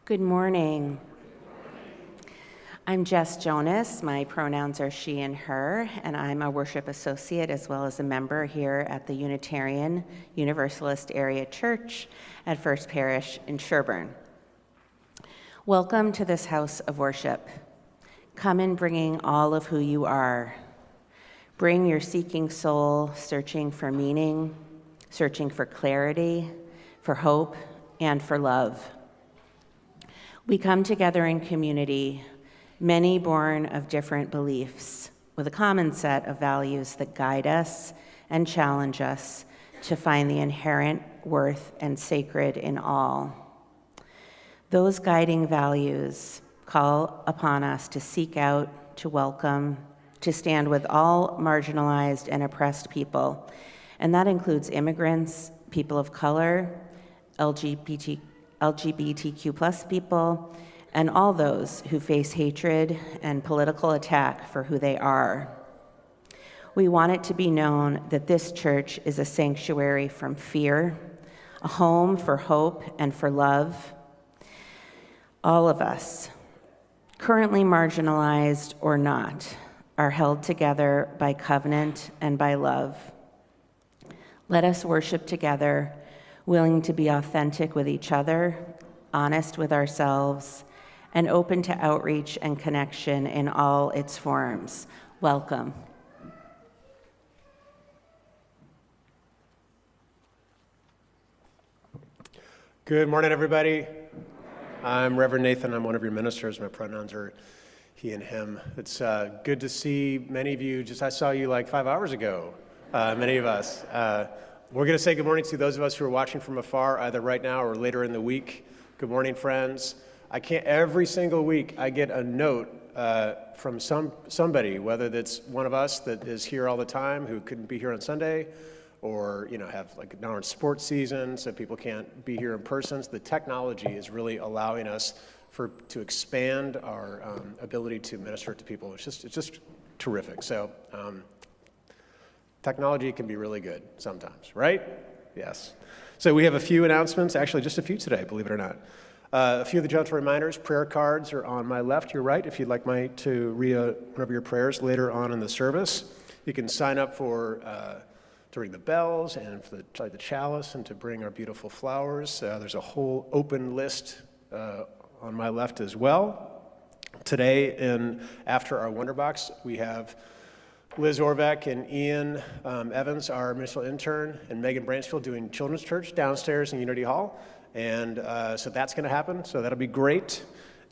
Good morning. I'm Jess Jonas. My pronouns are she and her, and I'm a worship associate as well as a member here at the Unitarian Universalist Area Church at First Parish in Sherburne. Welcome to this house of worship. Come in bringing all of who you are. Bring your seeking soul, searching for meaning, searching for clarity, for hope, and for love. We come together in community, many born of different beliefs, with a common set of values that guide us and challenge us to find the inherent worth and sacred in all. Those guiding values call upon us to seek out, to welcome, to stand with all marginalized and oppressed people, and that includes immigrants, people of color, LGBTQ plus people, and all those who face hatred and political attack for who they are. We want it to be known that this church is a sanctuary from fear, a home for hope and for love. All of us, currently marginalized or not, are held together by covenant and by love. Let us worship together, willing to be authentic with each other, honest with ourselves, and open to outreach and connection in all its forms. Welcome. Good morning, everybody. I'm Reverend Nathan. I'm one of your ministers. My pronouns are he and him. It's good to see many of you. I saw you like 5 hours ago, many of us. We're going to say good morning to those of us who are watching from afar, either right now or later in the week. Good morning, friends. Every single week I get a note from somebody, whether that's one of us that is here all the time who couldn't be here on Sunday, or have like now in sports season, so people can't be here in person. So the technology is really allowing us to expand our ability to minister to people. It's just terrific. So technology can be really good sometimes, right? Yes. So we have a few announcements, actually just a few today, believe it or not. A few of the gentle reminders. Prayer cards are on my left, your right, if you'd like to read one of your prayers later on in the service. You can sign up for to ring the bells and for the chalice and to bring our beautiful flowers. There's a whole open list on my left as well. Today, after our Wonder Box, we have Liz Orbeck and Ian Evans, our ministerial intern, and Megan Bransfield doing Children's Church downstairs in Unity Hall. And so that's going to happen, so that'll be great.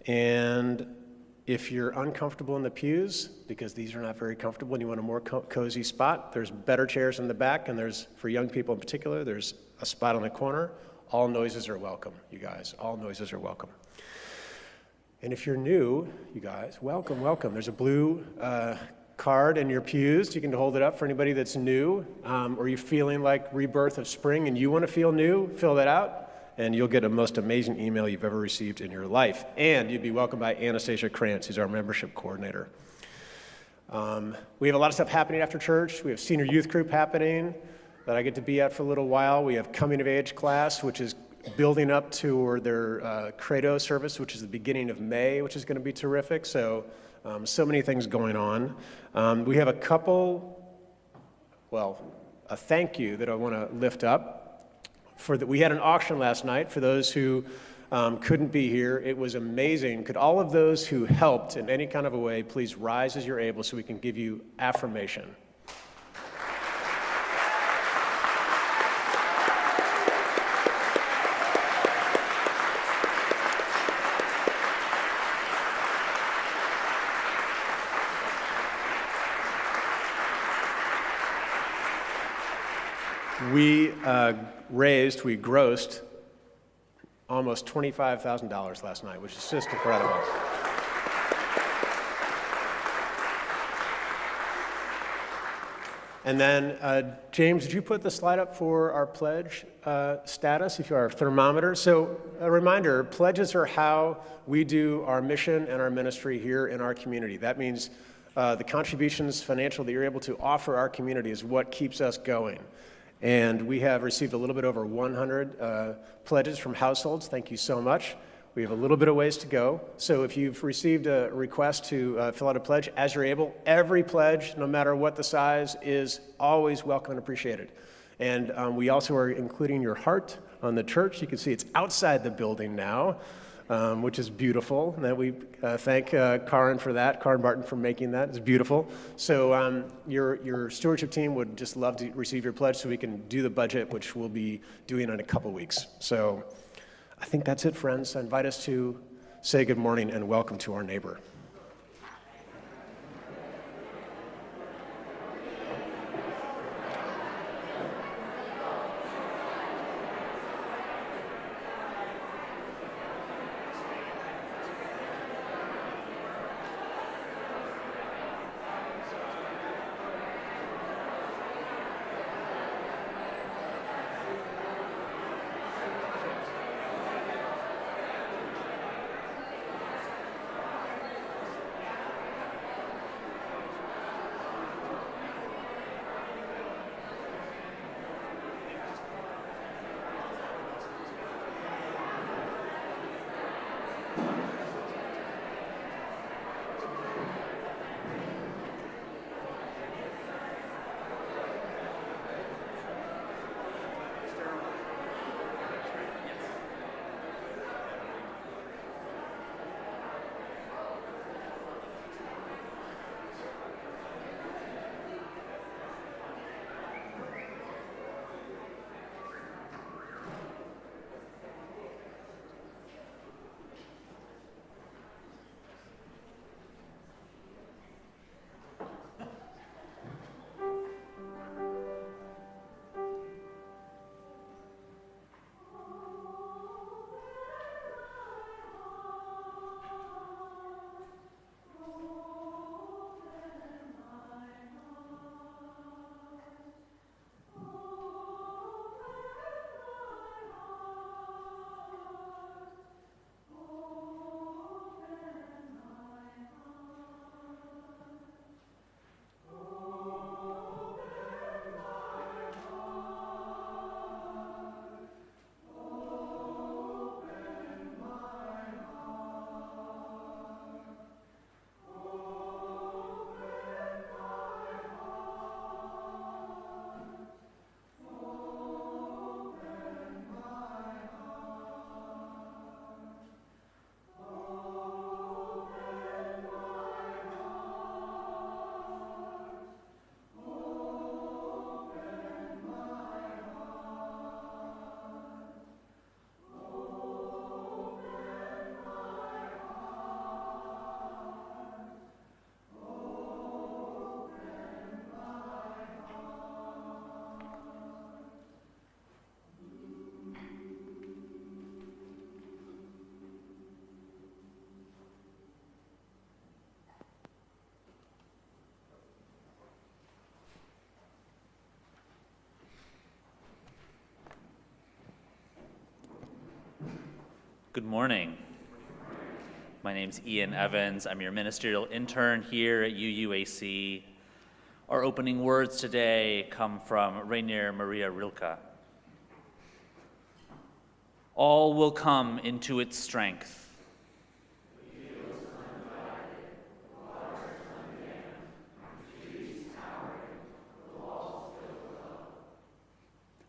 And if you're uncomfortable in the pews, because these are not very comfortable and you want a more cozy spot, there's better chairs in the back, and for young people in particular, there's a spot on the corner. All noises are welcome, you guys. All noises are welcome. And if you're new, you guys, welcome, welcome. There's a blue card in your pews. You can hold it up for anybody that's new, or you're feeling like rebirth of spring and you want to feel new, fill that out. And you'll get a most amazing email you've ever received in your life. And you'd be welcomed by Anastasia Krantz, who's our membership coordinator. We have a lot of stuff happening after church. We have senior youth group happening that I get to be at for a little while. We have coming of age class, which is building up to their Credo service, which is the beginning of May, which is going to be terrific. So many things going on. We have a thank you that I want to lift up. We had an auction last night for those who couldn't be here. It was amazing. Could all of those who helped in any kind of a way please rise as you're able so we can give you affirmation? We grossed almost $25,000 last night, which is just incredible. And then, James, did you put the slide up for our pledge status, if you are our thermometer? So a reminder, pledges are how we do our mission and our ministry here in our community. That means the contributions financial that you're able to offer our community is what keeps us going. And we have received a little bit over 100 pledges from households. Thank you so much. We have a little bit of ways to go. So if you've received a request to fill out a pledge, as you're able, every pledge, no matter what the size, is always welcome and appreciated. And we also are including your heart on the church. You can see it's outside the building now, which is beautiful. And that we thank Karin for that, Karin Barton for making that. It's beautiful. So your stewardship team would just love to receive your pledge so we can do the budget, which we'll be doing in a couple weeks. So I think that's it, friends. I invite us to say good morning and welcome to our neighbor. Good morning. My name's Ian Evans. I'm your ministerial intern here at UUAC. Our opening words today come from Rainier Maria Rilke. All will come into its strength.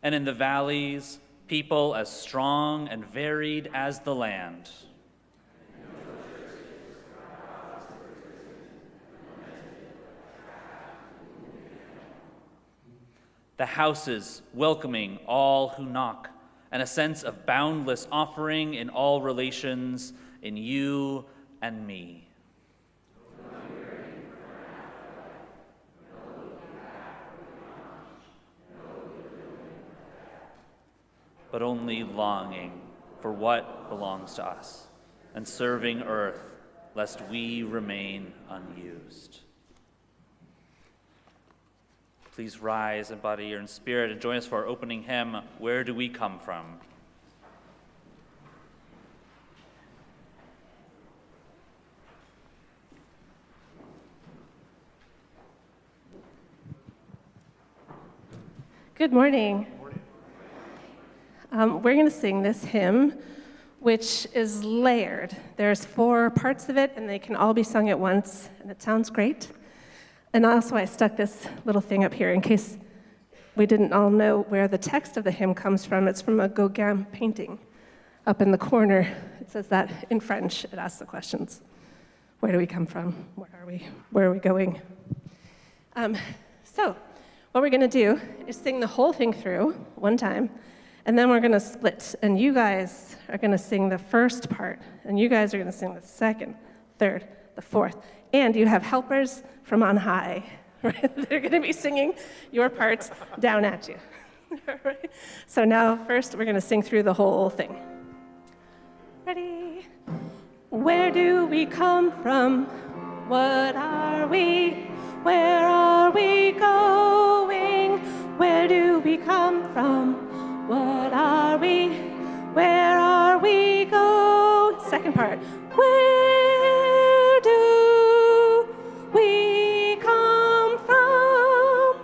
And in the valleys, people as strong and varied as the land. The houses welcoming all who knock, and a sense of boundless offering in all relations, in you and me. But only longing for what belongs to us, and serving earth, lest we remain unused. Please rise in body and spirit and join us for our opening hymn, Where Do We Come From? Good morning. We're going to sing this hymn which is layered. There's 4 parts of it, and they can all be sung at once, and it sounds great. And also, I stuck this little thing up here in case we didn't all know where the text of the hymn comes from. It's from a Gauguin painting up in the corner. It says that in French. It asks the questions. Where do we come from? Where are we? Where are we going? So what we're going to do is sing the whole thing through one time, and then we're going to split. And you guys are going to sing the first part, and you guys are going to sing the second, third, the fourth. And you have helpers from on high. Right? They're going to be singing your parts down at you. Right? So now, first, we're going to sing through the whole thing. Ready? Where do we come from? What are we? Where are we going? Where do we come from? What are we? Where are we going? Second part. Where do we come from?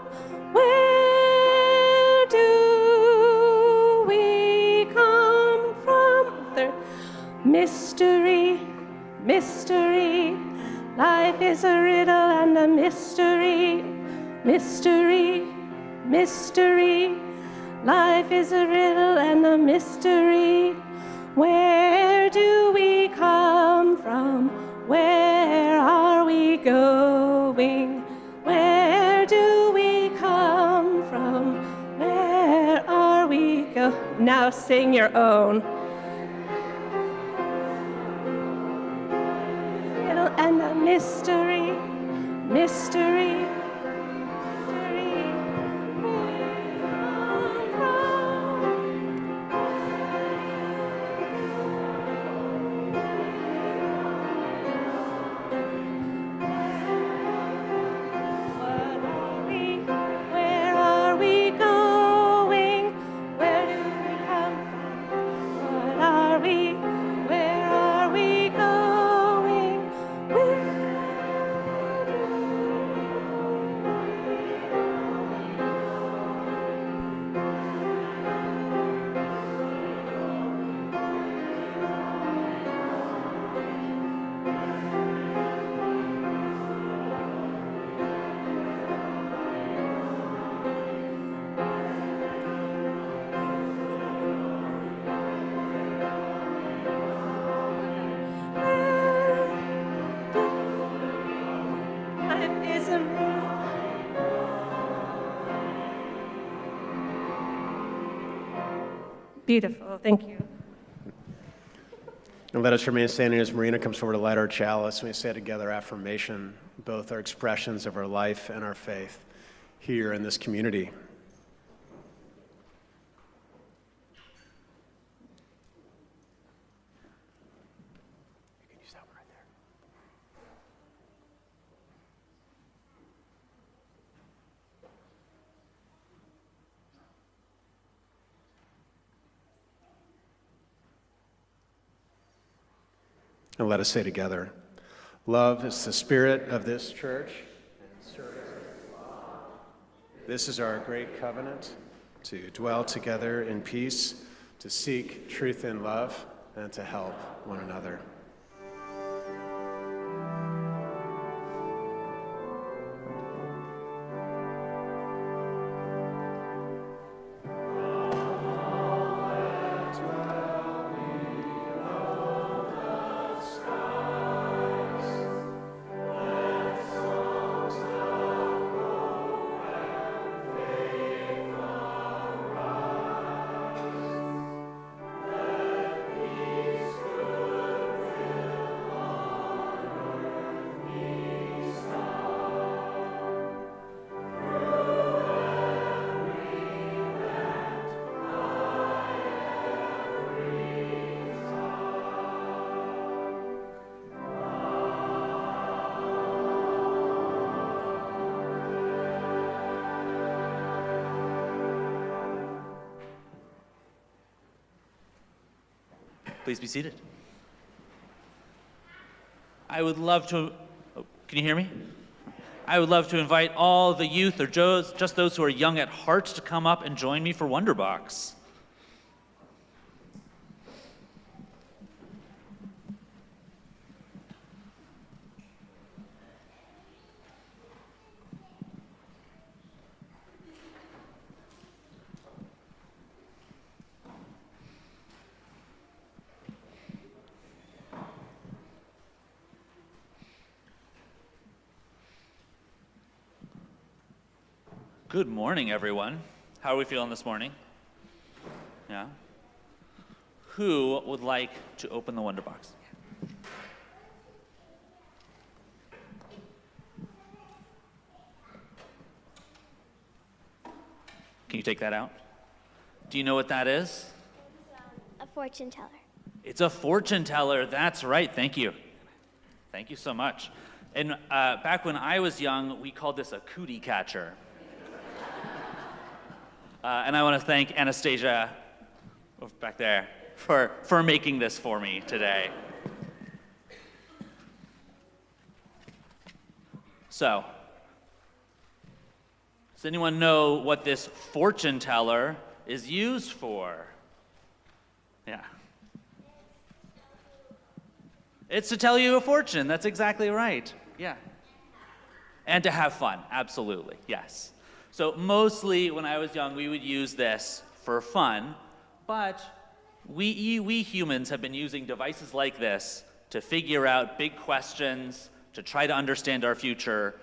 Where do we come from? Third. Mystery, mystery. Life is a riddle and a mystery. Mystery, mystery. Life is a riddle and a mystery. Where do we come from? Where are we going? Where do we come from? Where are we go? Now sing your own. Riddle and a mystery, mystery. Beautiful, thank you. And let us remain standing as Marina comes forward to light our chalice. We say together affirmation, both are expressions of our life and our faith here in this community. And let us say together, love is the spirit of this church, and service is law. This is our great covenant, to dwell together in peace, to seek truth in love, and to help one another. Please be seated. I would love to, can you hear me? I would love to invite all the youth or just those who are young at heart to come up and join me for Wonderbox. Good morning, everyone. How are we feeling this morning? Yeah? Who would like to open the Wonder Box? Can you take that out? Do you know what that is? A fortune teller. It's a fortune teller. That's right. Thank you. Thank you so much. And back when I was young, we called this a cootie catcher. And I want to thank Anastasia back there for making this for me today. So, does anyone know what this fortune teller is used for? Yeah. It's to tell you a fortune. That's exactly right. Yeah. And to have fun. Absolutely. Yes. So mostly when I was young, we would use this for fun, but we humans have been using devices like this to figure out big questions, to try to understand our future,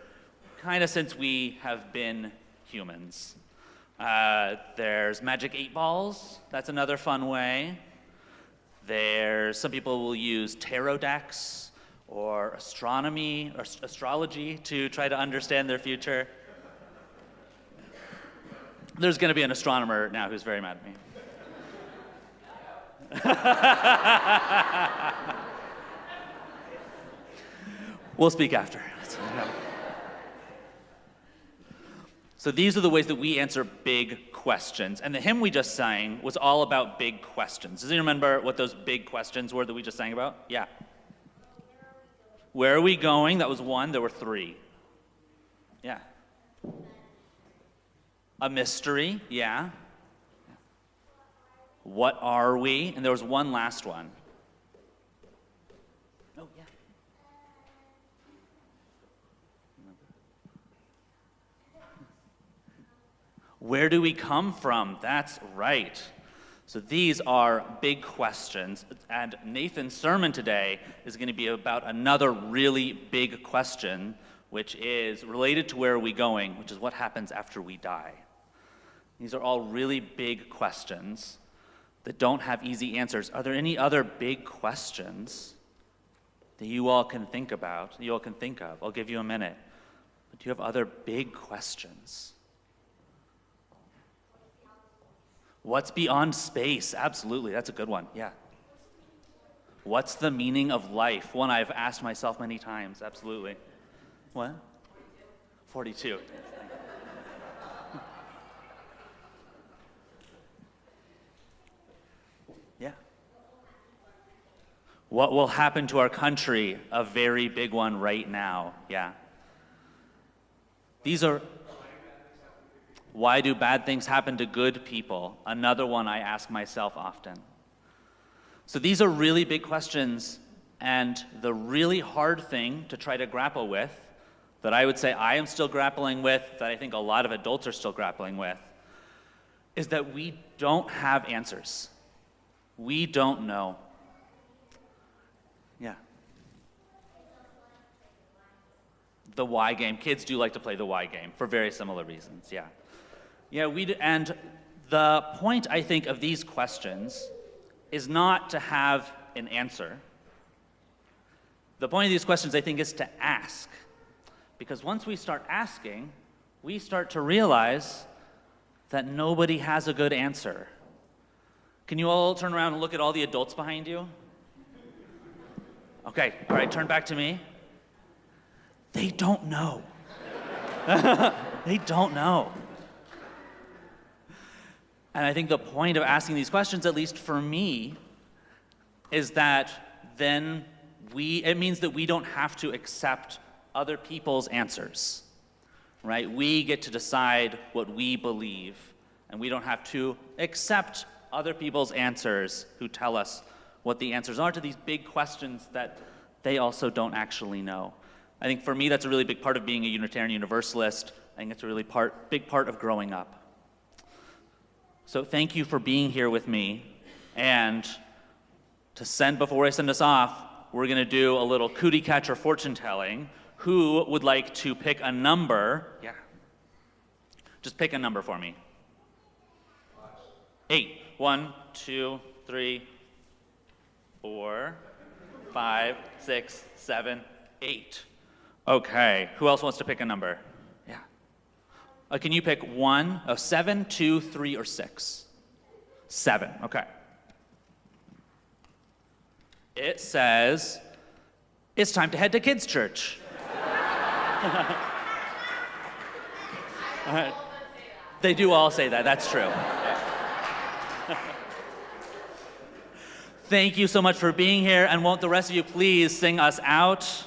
kind of since we have been humans. There's magic 8 balls. That's another fun way. Some people will use tarot decks or astronomy or astrology to try to understand their future. There's going to be an astronomer now who's very mad at me. We'll speak after. So these are the ways that we answer big questions. And the hymn we just sang was all about big questions. Does anyone remember what those big questions were that we just sang about? Yeah. Where are we going? That was 1. There were 3. Yeah. A mystery, yeah. What are we? And there was one last one. Oh, yeah. Where do we come from? That's right. So these are big questions. And Nathan's sermon today is going to be about another really big question, which is related to where are we going, which is what happens after we die. These are all really big questions that don't have easy answers. Are there any other big questions that you all can think about, that you all can think of? I'll give you a minute. But do you have other big questions? What's beyond space? Absolutely, that's a good one, yeah. What's the meaning of life? One I've asked myself many times, absolutely. What? 42. Yeah. What will happen to our country? A very big one right now, yeah. These are, why do bad things happen to good people? Another one I ask myself often. So these are really big questions, and the really hard thing to try to grapple with, that I would say I am still grappling with, that I think a lot of adults are still grappling with, is that we don't have answers. We don't know. Yeah. The why game. Kids do like to play the why game for very similar reasons, yeah. Yeah, and the point, I think, of these questions is not to have an answer. The point of these questions, I think, is to ask. Because once we start asking, we start to realize that nobody has a good answer. Can you all turn around and look at all the adults behind you? Okay, all right, turn back to me. They don't know. They don't know. And I think the point of asking these questions, at least for me, is that then it means that we don't have to accept other people's answers, right? We get to decide what we believe, and we don't have to accept other people's answers who tell us what the answers are to these big questions that they also don't actually know. I think for me, that's a really big part of being a Unitarian Universalist. I think it's a really big part of growing up. So thank you for being here with me. And before I send us off, we're going to do a little cootie catcher fortune telling. Who would like to pick a number? Yeah. Just pick a number for me. 8. 1, 2, 3, 4, 5, 6, 7, 8. Okay, who else wants to pick a number? Yeah. Can you pick 1, 7, 2, 3, or 6? 7, okay. It says, it's time to head to kids' church. They do all say that, that's true. Thank you so much for being here, and won't the rest of you please sing us out?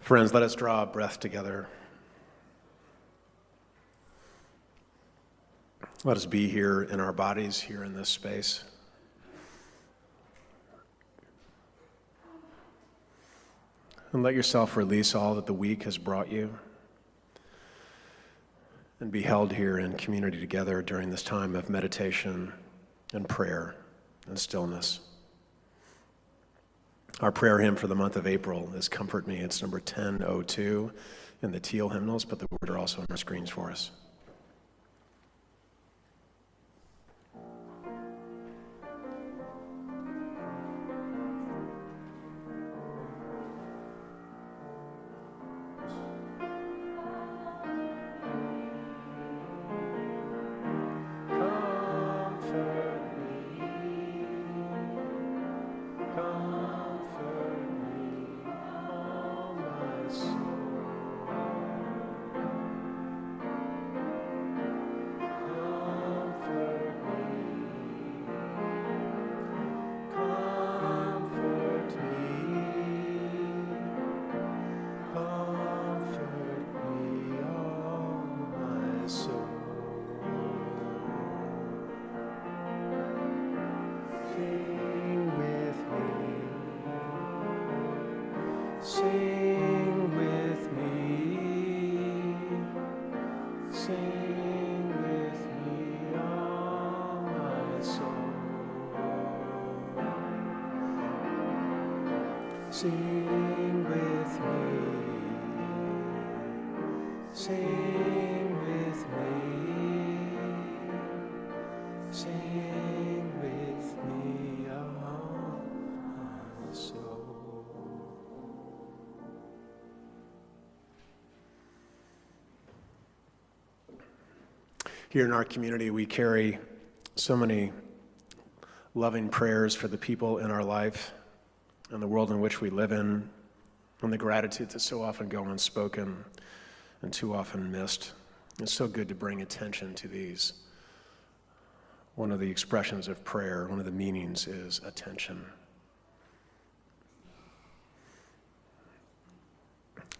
Friends, let us draw a breath together. Let us be here in our bodies, here in this space. And let yourself release all that the week has brought you, and be held here in community together during this time of meditation and prayer and stillness. Our prayer hymn for the month of April is Comfort Me. It's number 1002 in the teal hymnals, but the words are also on our screens for us. Sing with me, sing with me, sing with me, oh my soul. Here in our community, we carry so many loving prayers for the people in our life and the world in which we live in, and the gratitude that so often go unspoken and too often missed. It's so good to bring attention to these. One of the expressions of prayer, one of the meanings is attention.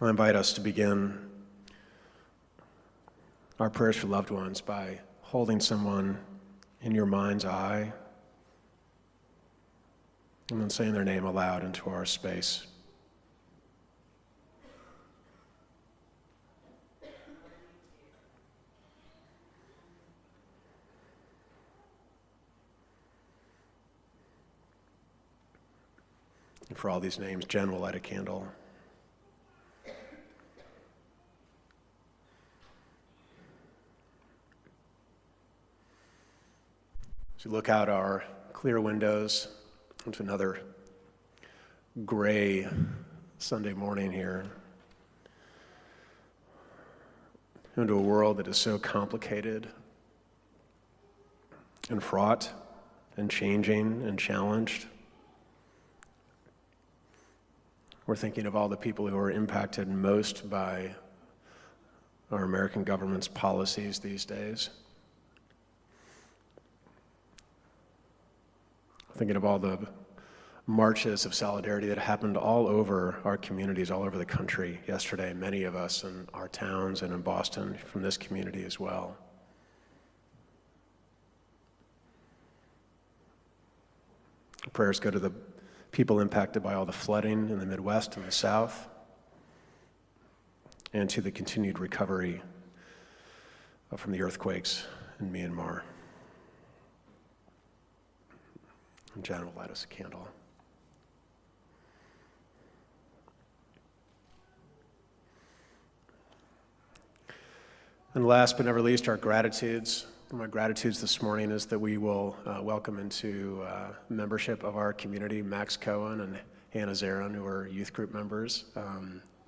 I invite us to begin our prayers for loved ones by holding someone in your mind's eye and then saying their name aloud into our space. And for all these names, Jen will light a candle. As you look out our clear windows into another gray Sunday morning here, into a world that is so complicated and fraught and changing and challenged. We're thinking of all the people who are impacted most by our American government's policies these days. Thinking of all the marches of solidarity that happened all over our communities, all over the country yesterday, many of us in our towns and in Boston from this community as well. Prayers go to the people impacted by all the flooding in the Midwest and the South, and to the continued recovery from the earthquakes in Myanmar. And Jen will light us a candle. And last but never least, our gratitudes. My gratitudes this morning is that we will welcome into membership of our community Max Cohen and Hannah Zarin, who are youth group members.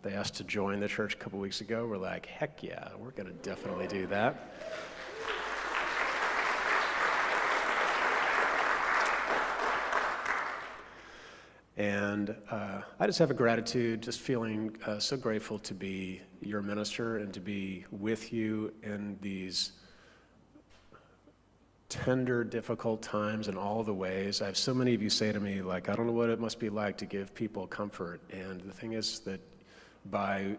They asked to join the church a couple weeks ago. We're like, heck yeah, we're going to definitely do that. And I just have a gratitude, just feeling so grateful to be your minister and to be with you in these tender, difficult times in all the ways. I have so many of you say to me, like, I don't know what it must be like to give people comfort. And the thing is that by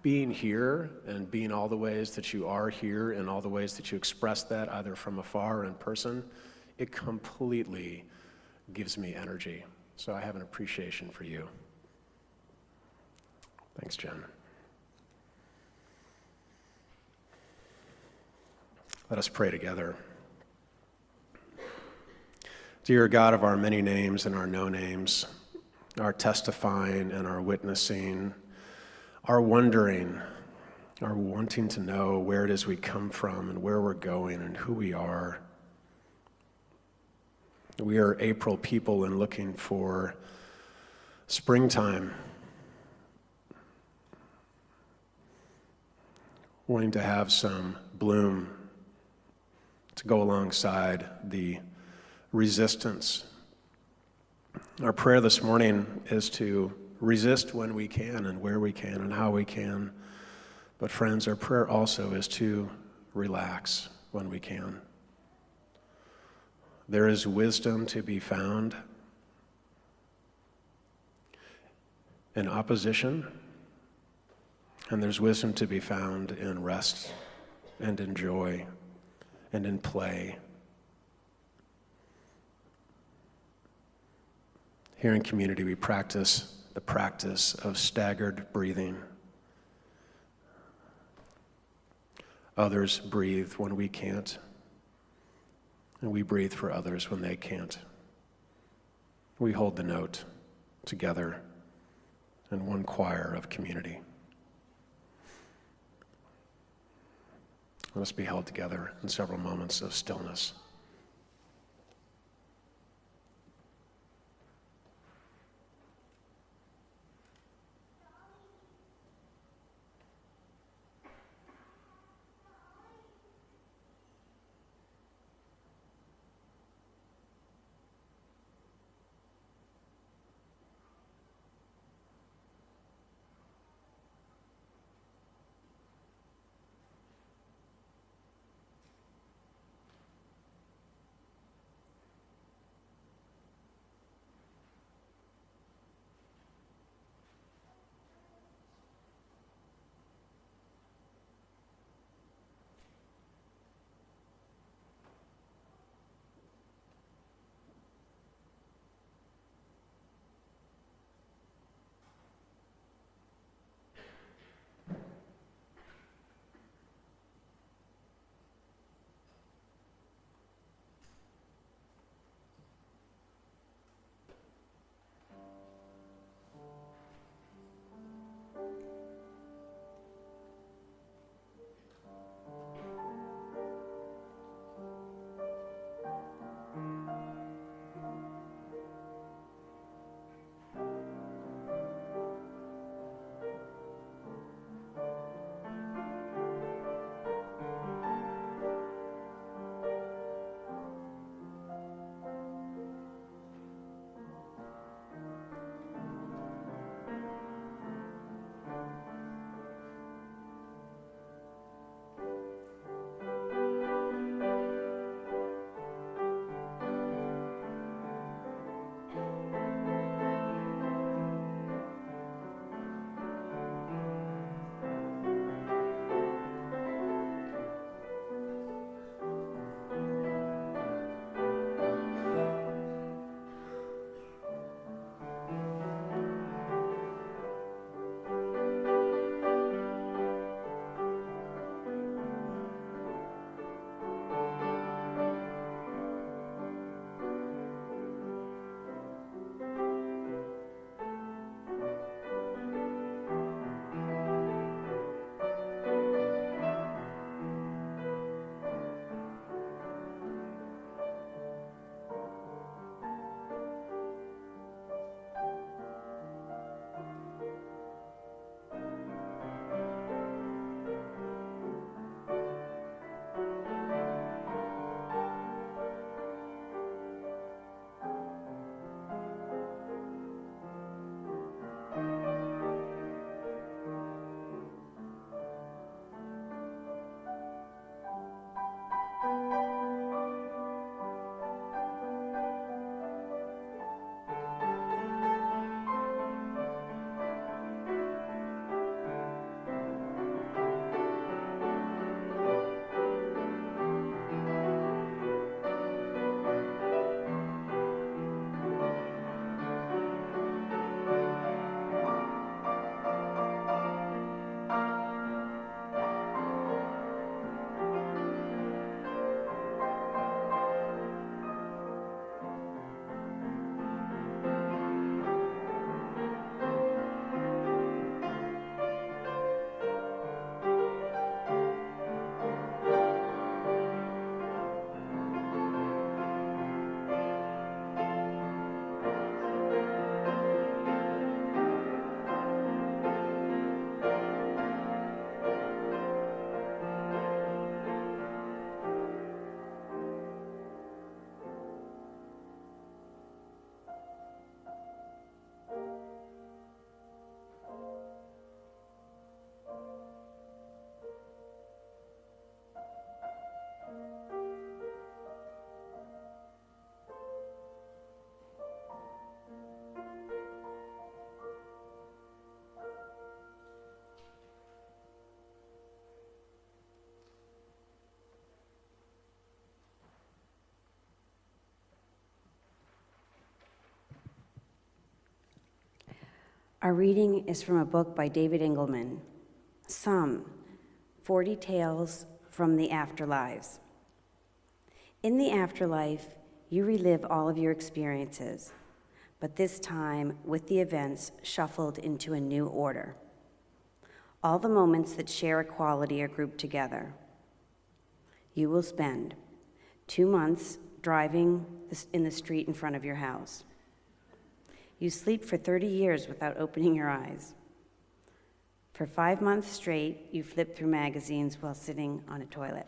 being here and being all the ways that you are here and all the ways that you express that, either from afar or in person, it completely gives me energy. So I have an appreciation for you. Thanks, Jen. Let us pray together. Dear God of our many names and our no names, our testifying and our witnessing, our wondering, our wanting to know where it is we come from and where we're going and who we are. We are April people and looking for springtime, wanting to have some bloom to go alongside the resistance. Our prayer this morning is to resist when we can and where we can and how we can. But friends, our prayer also is to relax when we can. There is wisdom to be found in opposition, and there's wisdom to be found in rest and in joy and in play. Here in community, we practice the practice of staggered breathing. Others breathe when we can't, and we breathe for others when they can't. We hold the note together in one choir of community. Let us be held together in several moments of stillness. Our reading is from a book by David Engelman, Some 40 Tales from the Afterlives. In the afterlife, you relive all of your experiences, but this time with the events shuffled into a new order. All the moments that share a quality are grouped together. You will spend 2 months driving in the street in front of your house. You sleep for 30 years without opening your eyes. For 5 months straight, you flip through magazines while sitting on a toilet.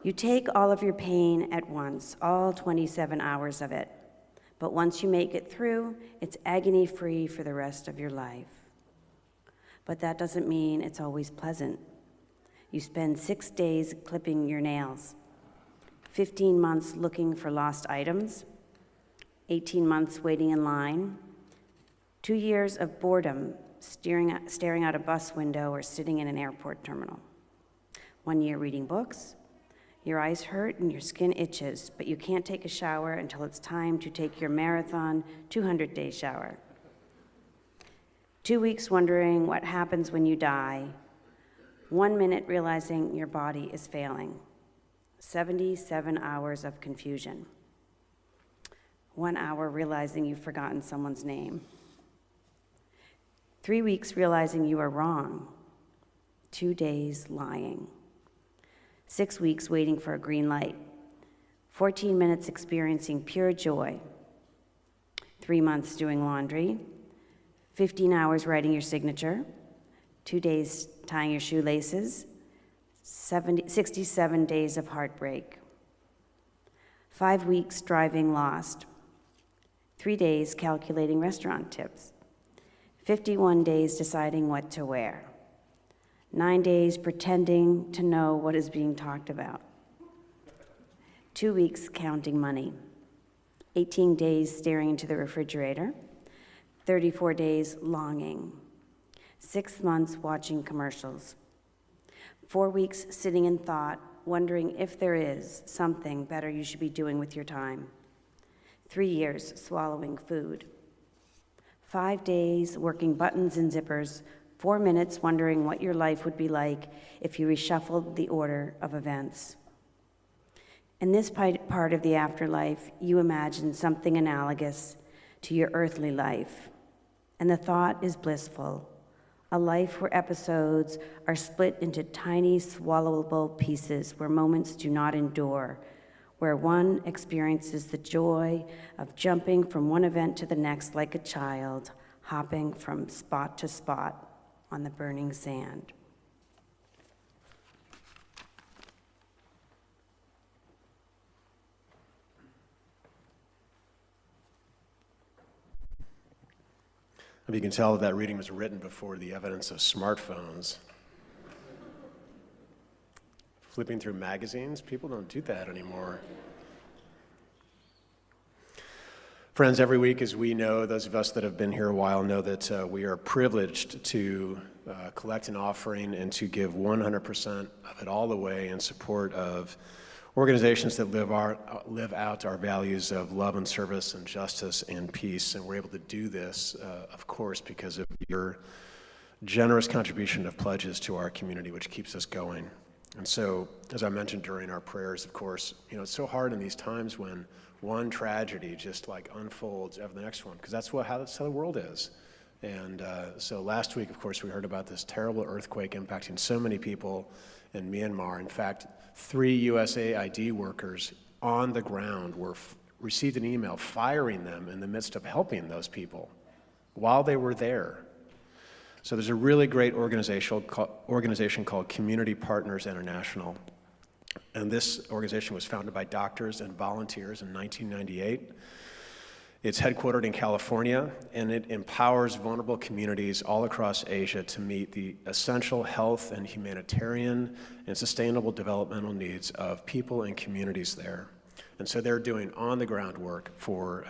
You take all of your pain at once, all 27 hours of it. But once you make it through, it's agony-free for the rest of your life. But that doesn't mean it's always pleasant. You spend 6 days clipping your nails, 15 months looking for lost items, 18 months waiting in line, 2 years of boredom staring out a bus window or sitting in an airport terminal, 1 year reading books. Your eyes hurt and your skin itches, but you can't take a shower until it's time to take your marathon 200-day shower. 2 weeks wondering what happens when you die. 1 minute realizing your body is failing. 77 hours of confusion. 1 hour realizing you've forgotten someone's name. 3 weeks realizing you are wrong. 2 days lying. 6 weeks waiting for a green light. 14 minutes experiencing pure joy. 3 months doing laundry. 15 hours writing your signature. 2 days tying your shoelaces. 67 days of heartbreak. 5 weeks driving lost. 3 days calculating restaurant tips. 51 days deciding what to wear. 9 days pretending to know what is being talked about. 2 weeks counting money. 18 days staring into the refrigerator. 34 days longing. 6 months watching commercials. 4 weeks sitting in thought, wondering if there is something better you should be doing with your time. 3 years swallowing food. 5 days working buttons and zippers. 4 minutes wondering what your life would be like if you reshuffled the order of events. In this part of the afterlife, you imagine something analogous to your earthly life, and the thought is blissful, a life where episodes are split into tiny, swallowable pieces, where moments do not endure, where one experiences the joy of jumping from one event to the next like a child, hopping from spot to spot on the burning sand. If you can tell that reading was written before the evidence of smartphones. Flipping through magazines, people don't do that anymore. Friends, every week, as we know, those of us that have been here a while know that we are privileged to collect an offering and to give 100% of it all away in support of organizations that live out our values of love and service and justice and peace. And we're able to do this, of course, because of your generous contribution of pledges to our community, which keeps us going. And so, as I mentioned during our prayers, of course, it's so hard in these times when one tragedy just like unfolds after the next one, because that's how the world is. And so last week, of course, we heard about this terrible earthquake impacting so many people in Myanmar. In fact, 3 USAID workers on the ground received an email firing them in the midst of helping those people while they were there. So there's a really great organization called Community Partners International. And this organization was founded by doctors and volunteers in 1998. It's headquartered in California, and it empowers vulnerable communities all across Asia to meet the essential health and humanitarian and sustainable developmental needs of people and communities there. And so they're doing on-the-ground work for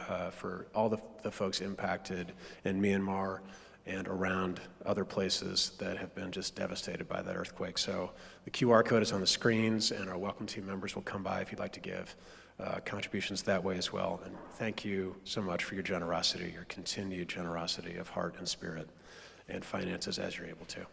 all the folks impacted in Myanmar and around other places that have been just devastated by that earthquake. So the QR code is on the screens, and our Welcome Team members will come by if you'd like to give contributions that way as well. And thank you so much for your generosity, your continued generosity of heart and spirit and finances as you're able to.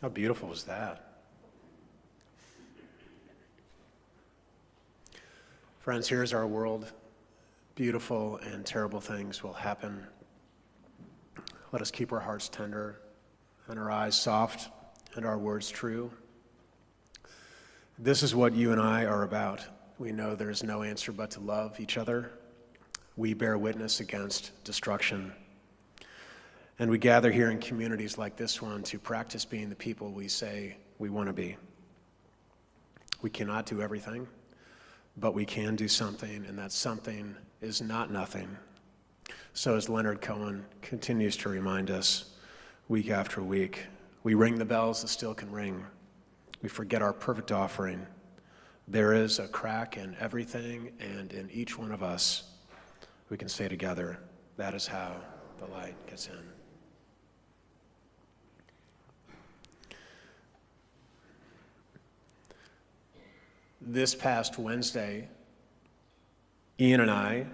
How beautiful was that? Friends, here's our world. Beautiful and terrible things will happen. Let us keep our hearts tender and our eyes soft and our words true. This is what you and I are about. We know there is no answer but to love each other. We bear witness against destruction. And we gather here in communities like this one to practice being the people we say we want to be. We cannot do everything, but we can do something, and that something is not nothing. So as Leonard Cohen continues to remind us week after week, we ring the bells that still can ring. We forget our perfect offering. There is a crack in everything, and in each one of us, we can say together, that is how the light gets in. This past Wednesday, Ian and I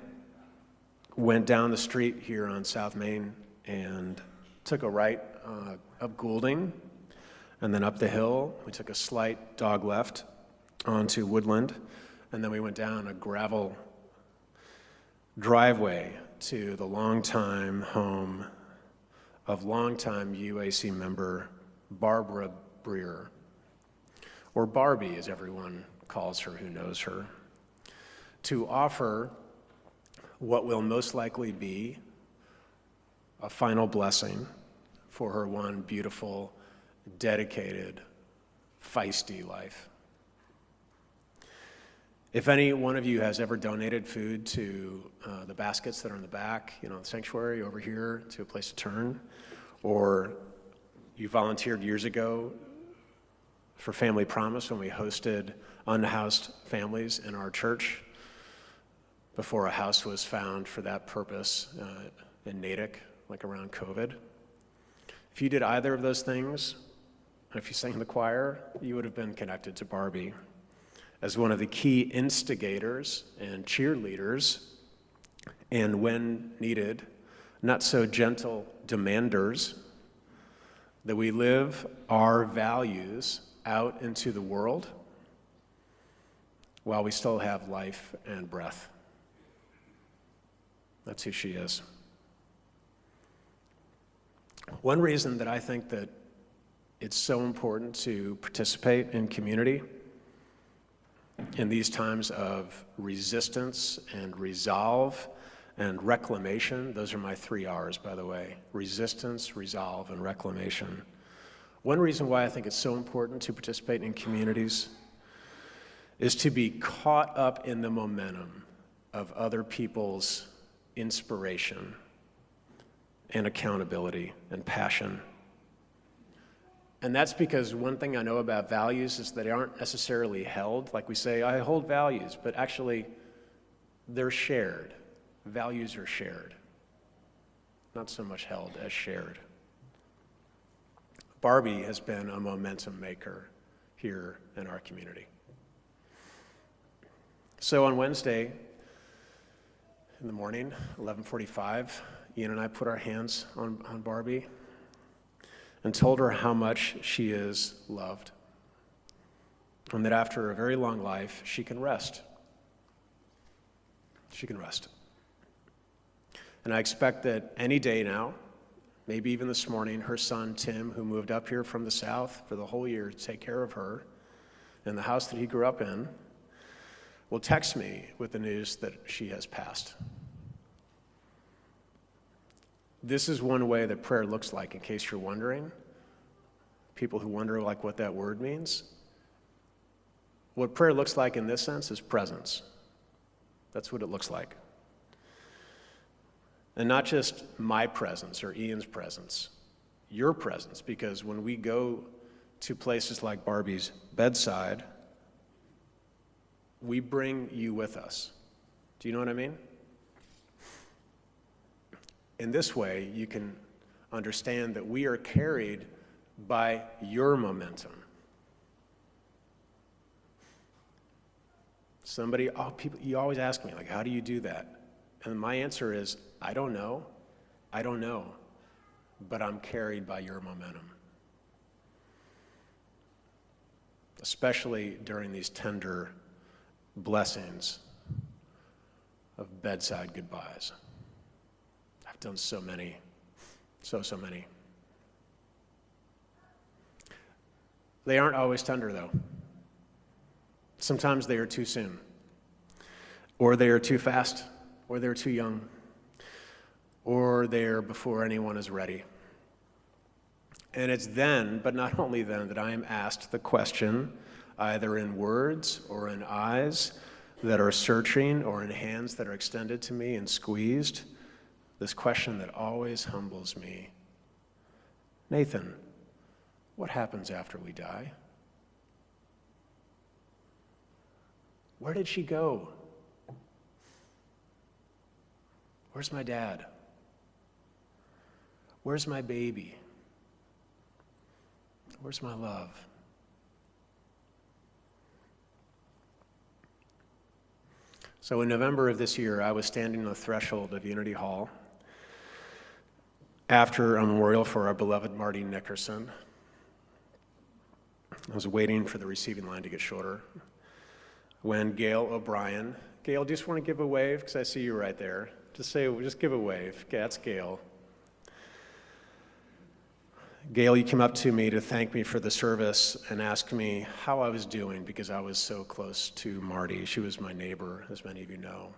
went down the street here on South Main and took a right up Goulding, and then up the hill. We took a slight dog left onto Woodland, and then we went down a gravel driveway to the longtime home of longtime UAC member Barbara Breer, or Barbie as everyone calls her who knows her, to offer what will most likely be a final blessing for her one beautiful, dedicated, feisty life. If any one of you has ever donated food to the baskets that are in the back, the sanctuary over here, to a place to turn, or you volunteered years ago for Family Promise when we hosted unhoused families in our church before a house was found for that purpose in Natick, like around COVID. If you did either of those things, if you sang in the choir, you would have been connected to Barbie as one of the key instigators and cheerleaders, and when needed, not so gentle demanders, that we live our values out into the world while we still have life and breath. That's who she is. One reason that I think that it's so important to participate in community in these times of resistance and resolve and reclamation, those are my 3 R's, by the way: resistance, resolve, and reclamation. One reason why I think it's so important to participate in communities is to be caught up in the momentum of other people's inspiration and accountability and passion. And that's because one thing I know about values is that they aren't necessarily held. Like we say, I hold values, but actually they're shared. Values are shared, not so much held as shared. Barbie has been a momentum maker here in our community. So on Wednesday in the morning, 11:45, Ian and I put our hands on Barbie and told her how much she is loved, and that after a very long life, she can rest. She can rest. And I expect that any day now, maybe even this morning, her son Tim, who moved up here from the south for the whole year to take care of her in the house that he grew up in, will text me with the news that she has passed. This is one way that prayer looks like, in case you're wondering. People who wonder what that word means. What prayer looks like in this sense is presence. That's what it looks like. And not just my presence or Ian's presence, your presence, because when we go to places like Barbie's bedside, we bring you with us. Do you know what I mean? In this way, you can understand that we are carried by your momentum. People, you always ask me, how do you do that? And my answer is, I don't know, but I'm carried by your momentum. Especially during these tender blessings of bedside goodbyes. I've done so many So many. They aren't always tender, though. Sometimes they are too soon, or they are too fast, or they're too young, or they're before anyone is ready. And it's then, but not only then, that I am asked the question, either in words or in eyes that are searching or in hands that are extended to me and squeezed, this question that always humbles me. Nathan, what happens after we die? Where did she go? Where's my dad? Where's my baby? Where's my love? So in November of this year, I was standing on the threshold of Unity Hall after a memorial for our beloved Marty Nickerson. I was waiting for the receiving line to get shorter when Gail O'Brien, Gail, do you just want to give a wave? Because I see you right there. Just give a wave. That's Gail. Gail, you came up to me to thank me for the service and ask me how I was doing because I was so close to Marty. She was my neighbor, as many of you know.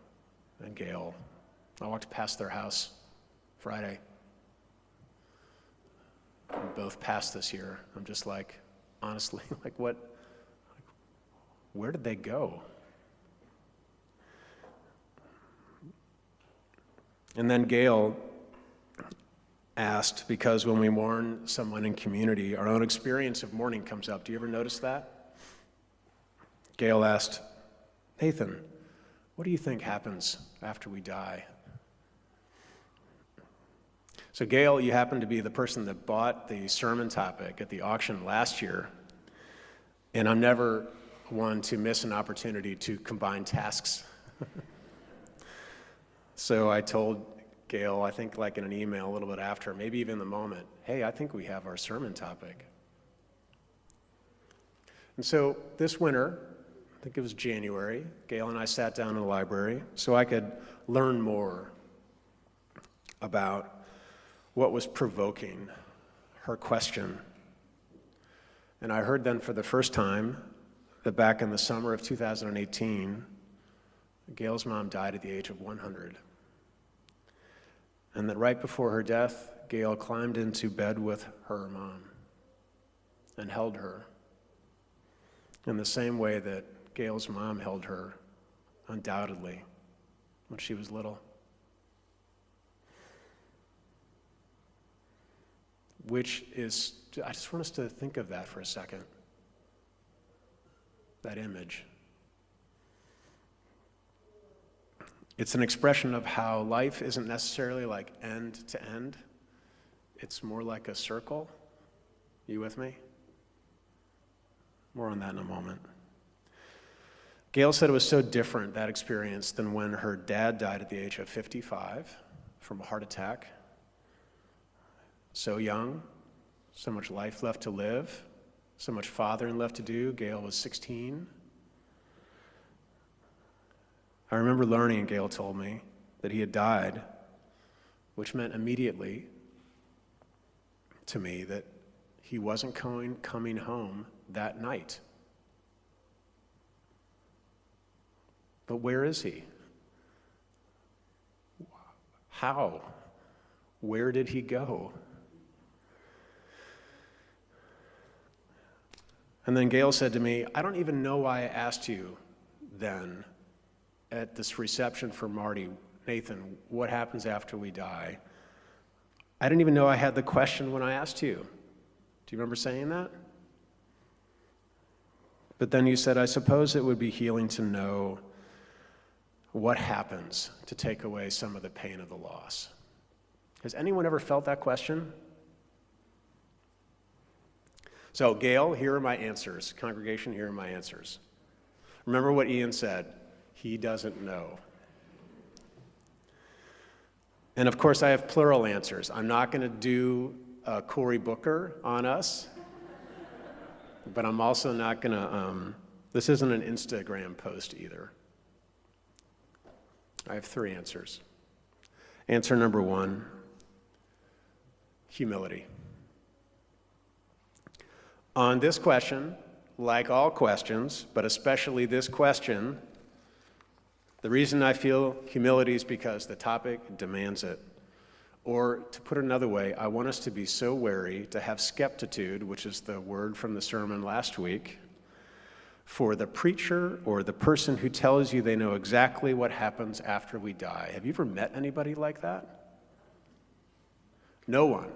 And Gail, I walked past their house Friday. We both passed this year. I'm just like, honestly, like what? Where did they go? And then Gail asked, because when we mourn someone in community, our own experience of mourning comes up. Do you ever notice that? Gail asked, Nathan, what do you think happens after we die? So Gail, you happen to be the person that bought the sermon topic at the auction last year, and I'm never one to miss an opportunity to combine tasks. So I told Gail, I think like in an email a little bit after, maybe even the moment, hey, I think we have our sermon topic. And so this winter, I think it was January, Gail and I sat down in the library so I could learn more about what was provoking her question. And I heard then for the first time that back in the summer of 2018, Gail's mom died at the age of 100. And that right before her death, Gail climbed into bed with her mom and held her in the same way that Gail's mom held her, undoubtedly, when she was little. Which is, I just want us to think of that for a second, that image. It's an expression of how life isn't necessarily like end to end. It's more like a circle. You with me? More on that in a moment. Gail said it was so different, that experience, than when her dad died at the age of 55 from a heart attack. So young, so much life left to live, so much fathering left to do. Gail was 16. I remember learning, Gail told me, that he had died, which meant immediately to me that he wasn't coming home that night. But where is he? How? Where did he go? And then Gail said to me, I don't even know why I asked you then at this reception for Marty, Nathan, what happens after we die? I didn't even know I had the question when I asked you. Do you remember saying that? But then you said, I suppose it would be healing to know what happens to take away some of the pain of the loss. Has anyone ever felt that question? So, Gail, here are my answers. Congregation, here are my answers. Remember what Ian said. He doesn't know. And of course, I have plural answers. I'm not going to do Cory Booker on us, but I'm also not going to, this isn't an Instagram post either. I have three answers. Answer number one, humility. On this question, like all questions, but especially this question, the reason I feel humility is because the topic demands it. Or to put it another way, I want us to be so wary, to have skeptitude, which is the word from the sermon last week, for the preacher or the person who tells you they know exactly what happens after we die. Have you ever met anybody like that? No one.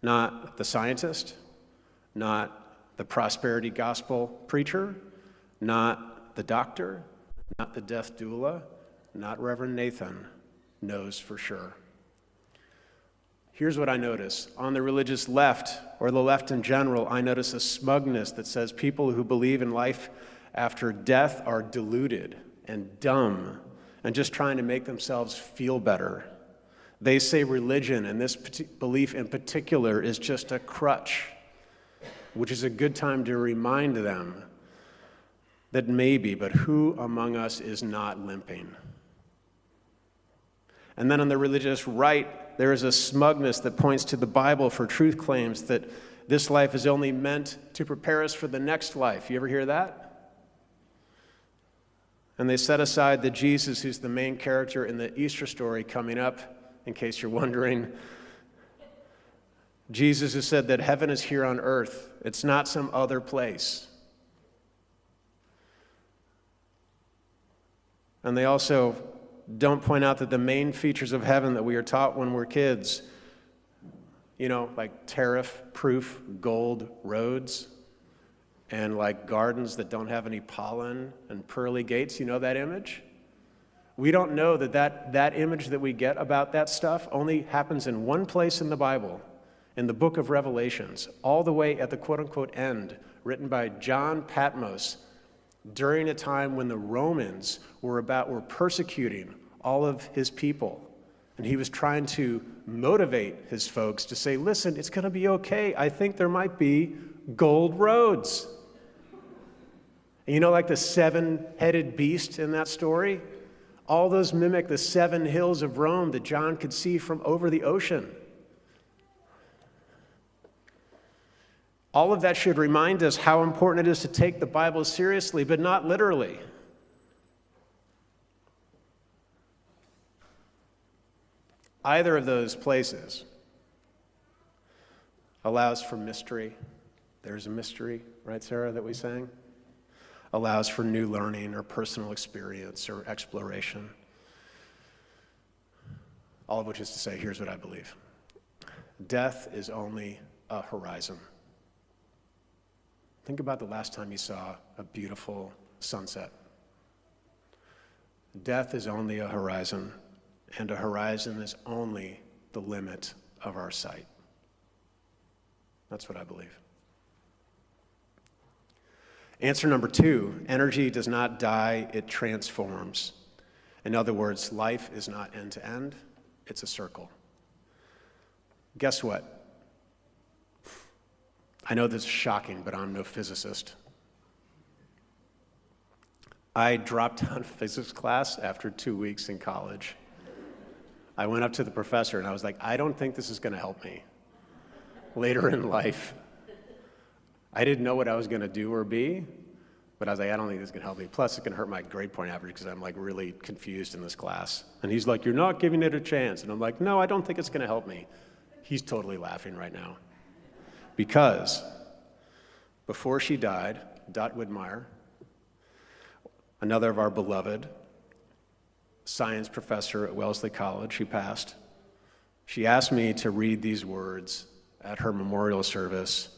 Not the scientist, not the prosperity gospel preacher, not the doctor, not the death doula, not Reverend Nathan knows for sure. Here's what I notice. On the religious left, or the left in general, I notice a smugness that says people who believe in life after death are deluded and dumb and just trying to make themselves feel better. They say religion, and this belief in particular, is just a crutch, which is a good time to remind them that maybe, but who among us is not limping? And then on the religious right, there is a smugness that points to the Bible for truth claims that this life is only meant to prepare us for the next life. You ever hear that? And they set aside the Jesus who's the main character in the Easter story coming up, in case you're wondering. Jesus who said that heaven is here on earth. It's not some other place. And they also don't point out that the main features of heaven that we are taught when we're kids, like tariff-proof gold roads and like gardens that don't have any pollen and pearly gates, you know that image? We don't know that image that we get about that stuff only happens in one place in the Bible, in the book of Revelations, all the way at the quote-unquote end, written by John Patmos, during a time when the Romans were persecuting all of his people. And he was trying to motivate his folks to say, listen, it's going to be okay. I think there might be gold roads. And like the seven-headed beast in that story? All those mimic the 7 hills of Rome that John could see from over the ocean. All of that should remind us how important it is to take the Bible seriously, but not literally. Either of those places allows for mystery. There's a mystery, right, Sarah, that we sang? Allows for new learning or personal experience or exploration. All of which is to say, here's what I believe. Death is only a horizon. Think about the last time you saw a beautiful sunset. Death is only a horizon, and a horizon is only the limit of our sight. That's what I believe. Answer number 2, energy does not die, it transforms. In other words, life is not end to end, it's a circle. Guess what? I know this is shocking, but I'm no physicist. I dropped out of physics class after 2 weeks in college. I went up to the professor and I was like, I don't think this is going to help me later in life. I didn't know what I was going to do or be, but I was like, I don't think this is going to help me. Plus, it's going to hurt my grade point average because I'm like really confused in this class. And he's like, you're not giving it a chance. And I'm like, no, I don't think it's going to help me. He's totally laughing right now. Because before she died, Dot Widmeyer, another of our beloved science professor at Wellesley College who passed, she asked me to read these words at her memorial service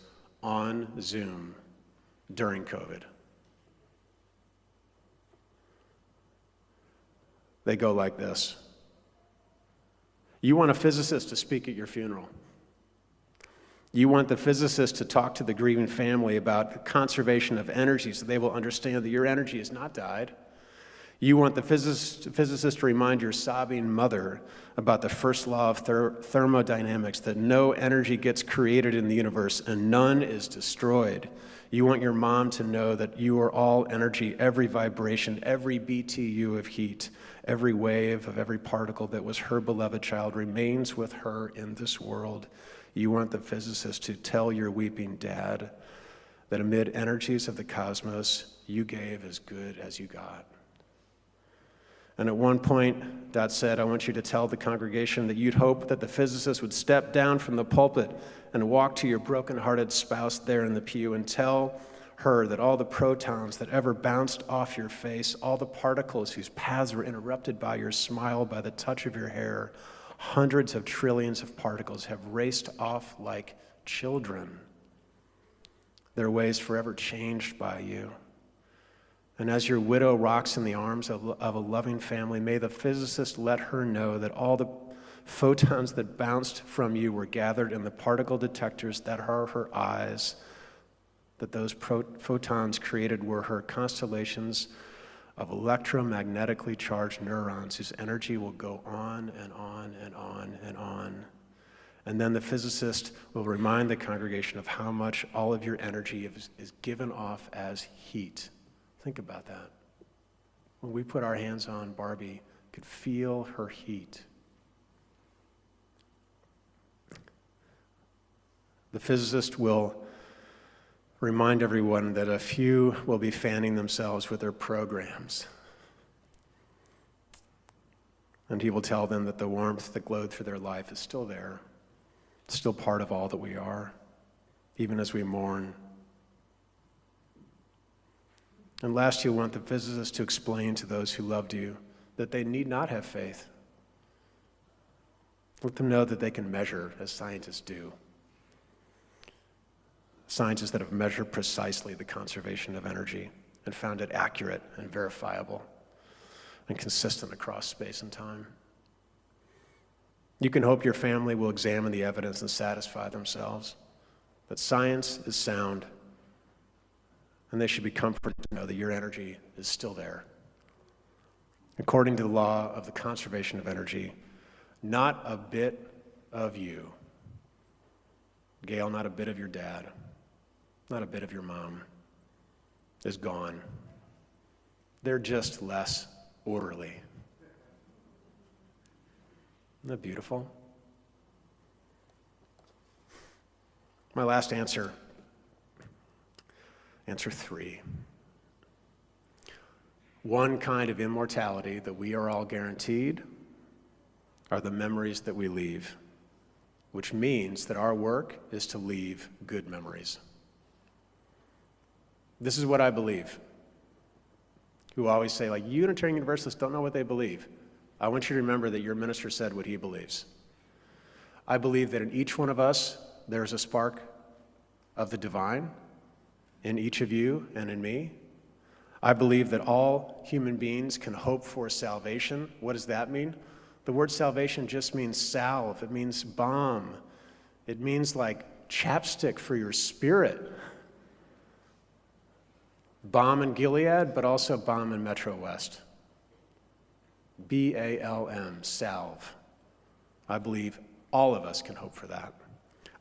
on Zoom during COVID. They go like this. You want a physicist to speak at your funeral. You want the physicist to talk to the grieving family about the conservation of energy so they will understand that your energy has not died. You want the physicist to remind your sobbing mother about the first law of thermodynamics, that no energy gets created in the universe and none is destroyed. You want your mom to know that you are all energy, every vibration, every BTU of heat, every wave of every particle that was her beloved child remains with her in this world. You want the physicist to tell your weeping dad that amid energies of the cosmos, you gave as good as you got. And at one point, Dad said, I want you to tell the congregation that you'd hope that the physicist would step down from the pulpit and walk to your broken-hearted spouse there in the pew and tell her that all the protons that ever bounced off your face, all the particles whose paths were interrupted by your smile, by the touch of your hair, hundreds of trillions of particles have raced off like children, their ways forever changed by you. And as your widow rocks in the arms of a loving family, may the physicist let her know that all the photons that bounced from you were gathered in the particle detectors that are her eyes, that those photons created were her constellations of electromagnetically charged neurons whose energy will go on and on and on and on. And then the physicist will remind the congregation of how much all of your energy is given off as heat. Think about that. When we put our hands on Barbie, could feel her heat. The physicist will remind everyone that a few will be fanning themselves with their programs. And he will tell them that the warmth that glowed through their life is still there, still part of all that we are, even as we mourn. And last, you want the physicist to explain to those who loved you that they need not have faith. Let them know that they can measure as scientists do. Scientists that have measured precisely the conservation of energy and found it accurate and verifiable and consistent across space and time. You can hope your family will examine the evidence and satisfy themselves that science is sound, and they should be comforted to know that your energy is still there. According to the law of the conservation of energy, not a bit of you, Gail, not a bit of your dad, not a bit of your mom, is gone. They're just less orderly. Isn't that beautiful? My last answer. Answer 3. One kind of immortality that we are all guaranteed are the memories that we leave, which means that our work is to leave good memories. This is what I believe. Who always say, like, Unitarian Universalists don't know what they believe. I want you to remember that your minister said what he believes. I believe that in each one of us, there's a spark of the divine, in each of you and in me. I believe that all human beings can hope for salvation. What does that mean? The word salvation just means salve. It means balm. It means like chapstick for your spirit. Balm in Gilead, but also balm in Metro West. B-A-L-M, salve. I believe all of us can hope for that.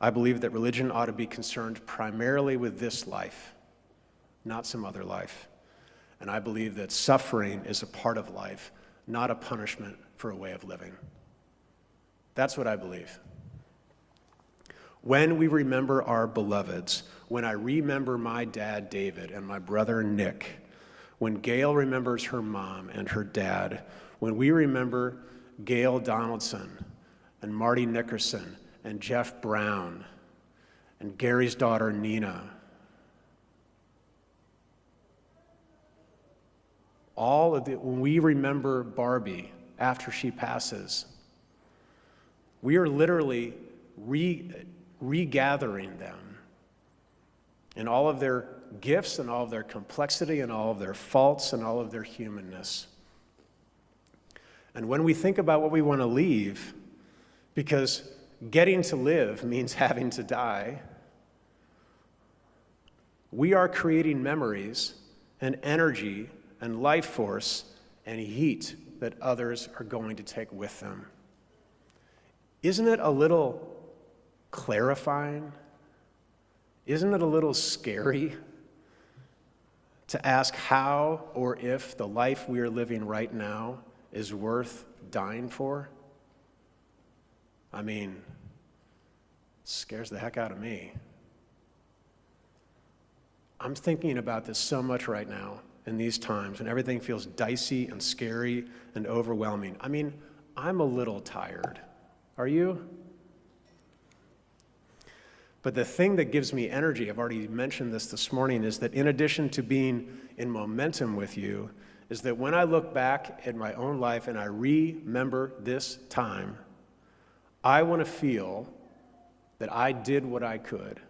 I believe that religion ought to be concerned primarily with this life, not some other life. And I believe that suffering is a part of life, not a punishment for a way of living. That's what I believe. When we remember our beloveds, when I remember my dad, David, and my brother, Nick, when Gail remembers her mom and her dad, when we remember Gail Donaldson and Marty Nickerson and Jeff Brown and Gary's daughter, Nina, when we remember Barbie after she passes, we are literally regathering them in all of their gifts and all of their complexity and all of their faults and all of their humanness. And when we think about what we want to leave, because getting to live means having to die, we are creating memories and energy and life force and heat that others are going to take with them. Isn't it a little clarifying? Isn't it a little scary to ask how or if the life we are living right now is worth dying for? I mean, it scares the heck out of me. I'm thinking about this so much right now in these times when everything feels dicey and scary and overwhelming. I mean, I'm a little tired. Are you? But the thing that gives me energy, I've already mentioned this morning, is that in addition to being in momentum with you, is that when I look back at my own life and I remember this time, I want to feel that I did what I could,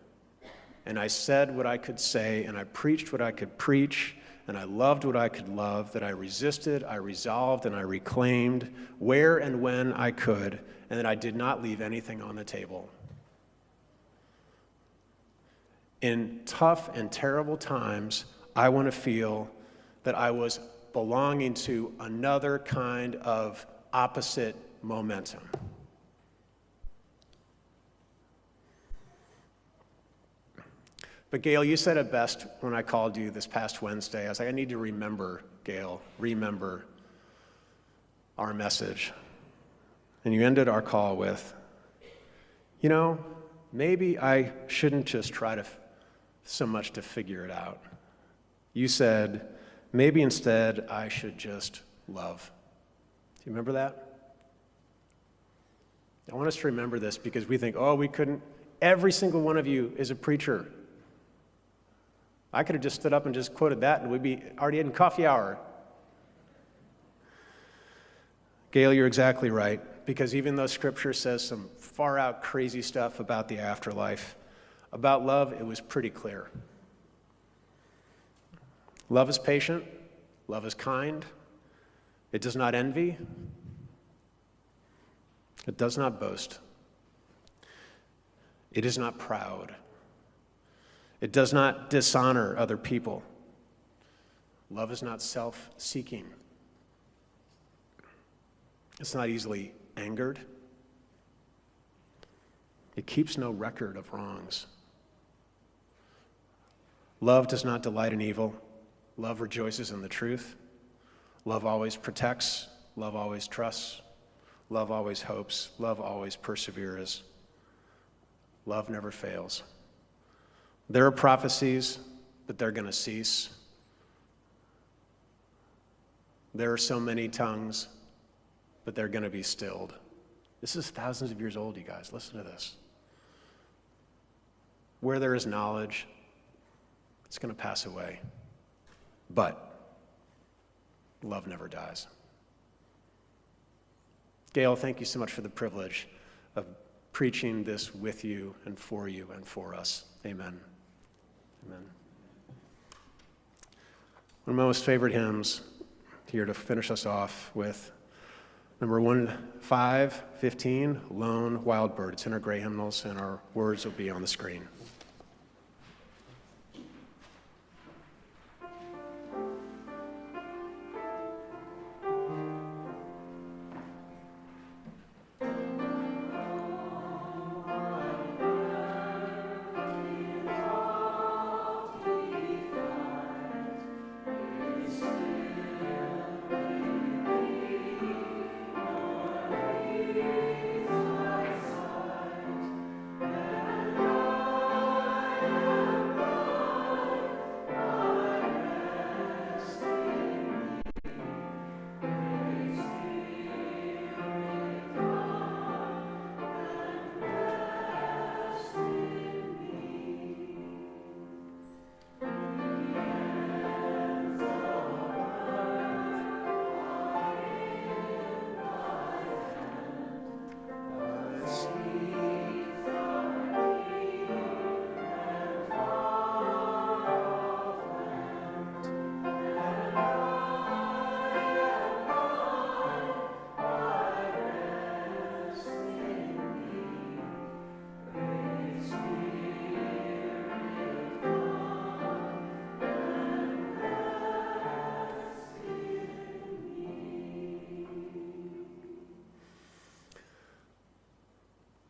and I said what I could say, and I preached what I could preach, and I loved what I could love, that I resisted, I resolved, and I reclaimed where and when I could, and that I did not leave anything on the table. In tough and terrible times, I want to feel that I was belonging to another kind of opposite momentum. But Gail, you said it best when I called you this past Wednesday. I was like, I need to remember, Gail, remember our message. And you ended our call with, maybe I shouldn't just try so much to figure it out. You said, maybe instead I should just love. Do you remember that? I want us to remember this because we think, we couldn't. Every single one of you is a preacher. I could have just stood up and just quoted that and we'd be already in coffee hour. Gail, you're exactly right, because even though Scripture says some far out crazy stuff about the afterlife, about love, it was pretty clear. Love is patient. Love is kind. It does not envy. It does not boast. It is not proud. It does not dishonor other people. Love is not self-seeking. It's not easily angered. It keeps no record of wrongs. Love does not delight in evil. Love rejoices in the truth. Love always protects. Love always trusts. Love always hopes. Love always perseveres. Love never fails. There are prophecies, but they're going to cease. There are so many tongues, but they're going to be stilled. This is thousands of years old, you guys. Listen to this. Where there is knowledge, it's going to pass away. But love never dies. Gail, thank you so much for the privilege of preaching this with you and for us. Amen. Amen. One of my most favorite hymns here to finish us off with, number 515, Lone Wild Bird. It's in our gray hymnals, and our words will be on the screen.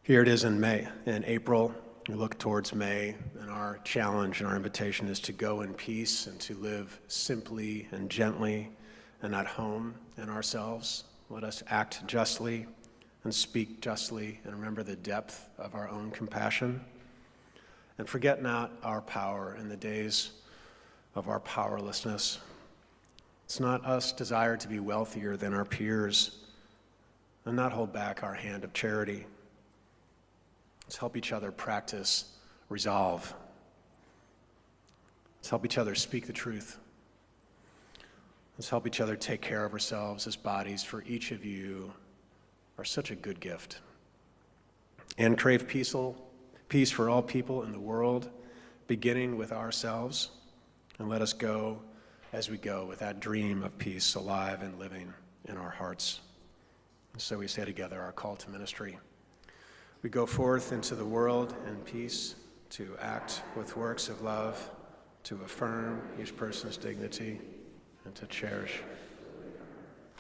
Here it is in April. We look towards May, and our challenge and our invitation is to go in peace and to live simply and gently and at home in ourselves. Let us act justly and speak justly and remember the depth of our own compassion. And forget not our power in the days of our powerlessness. It's not us desire to be wealthier than our peers and not hold back our hand of charity. Let's help each other practice resolve. Let's help each other speak the truth. Let's help each other take care of ourselves as bodies, for each of you are such a good gift. And crave peace for all people in the world, beginning with ourselves. And let us go as we go with that dream of peace alive and living in our hearts. And so we say together our call to ministry. We go forth into the world in peace to act with works of love, to affirm each person's dignity, and to cherish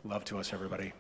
love to us, everybody.